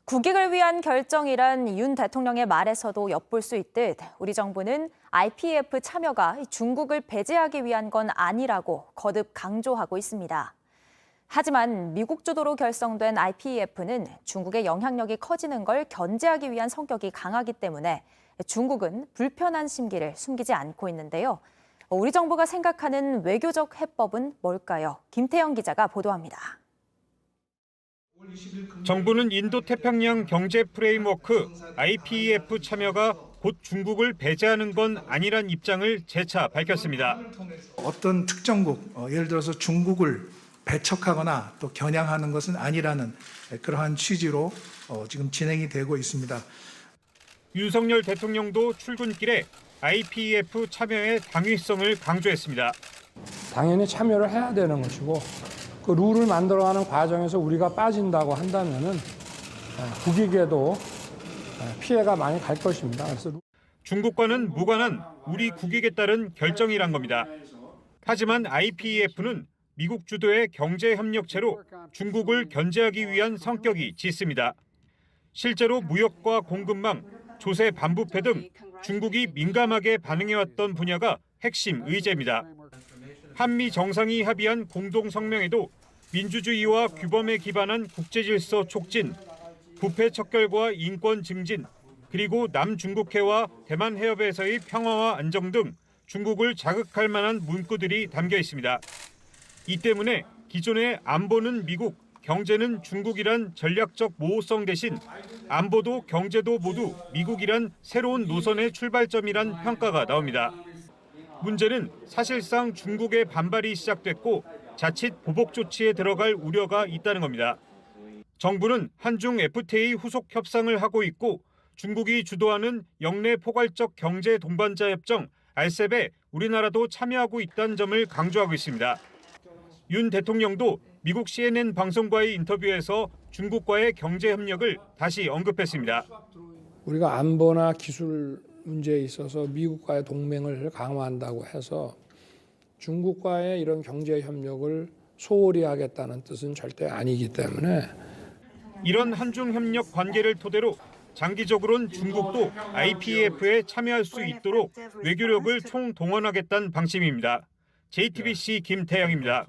국익을 위한 결정이란 윤 대통령의 말에서도 엿볼 수 있듯 우리 정부는 IPEF 참여가 중국을 배제하기 위한 건 아니라고 거듭 강조하고 있습니다. 하지만 미국 주도로 결성된 IPEF는 중국의 영향력이 커지는 걸 견제하기 위한 성격이 강하기 때문에 중국은 불편한 심기를 숨기지 않고 있는데요. 우리 정부가 생각하는 외교적 해법은 뭘까요? 김태영 기자가 보도합니다. 정부는 인도태평양 경제 프레임워크 IPEF 참여가 곧 중국을 배제하는 건 아니란 입장을 재차 밝혔습니다. 어떤 특정국, 예를 들어서 중국을 배척하거나 또 겨냥하는 것은 아니라는 그러한 취지로 지금 진행이 되고 있습니다. 윤석열 대통령도 출근길에 IPEF 참여의 당위성을 강조했습니다. 당연히 참여를 해야 되는 것이고 그 룰을 만들어가는 과정에서 우리가 빠진다고 한다면은 국익에도 피해가 많이 갈 것입니다. 그래서 중국과는 무관한 우리 국익에 따른 결정이란 겁니다. 하지만 IPEF는 미국 주도의 경제협력체로 중국을 견제하기 위한 성격이 짙습니다. 실제로 무역과 공급망, 조세 반부패 등 중국이 민감하게 반응해왔던 분야가 핵심 의제입니다. 한미 정상이 합의한 공동성명에도 민주주의와 규범에 기반한 국제질서 촉진, 부패 척결과 인권 증진, 그리고 남중국해와 대만 해협에서의 평화와 안정 등 중국을 자극할 만한 문구들이 담겨 있습니다. 이 때문에 기존의 안보는 미국, 경제는 중국이란 전략적 모호성 대신 안보도 경제도 모두 미국이란 새로운 노선의 출발점이란 평가가 나옵니다. 문제는 사실상 중국의 반발이 시작됐고 자칫 보복 조치에 들어갈 우려가 있다는 겁니다. 정부는 한중 FTA 후속 협상을 하고 있고 중국이 주도하는 영내 포괄적 경제 동반자 협정 RCEP에 우리나라도 참여하고 있다는 점을 강조하고 있습니다. 윤 대통령도 미국 CNN 방송과의 인터뷰에서 중국과의 경제 협력을 다시 언급했습니다. 우리가 안보나 기술 문제에 있어서 미국과의 동맹을 강화한다고 해서 중국과의 이런 경제 협력을 소홀히 하겠다는 뜻은 절대 아니기 때문에 이런 한중 협력 관계를 토대로 장기적으로는 중국도 IPEF에 참여할 수 있도록 외교력을 총동원하겠다는 방침입니다. JTBC 김태영입니다.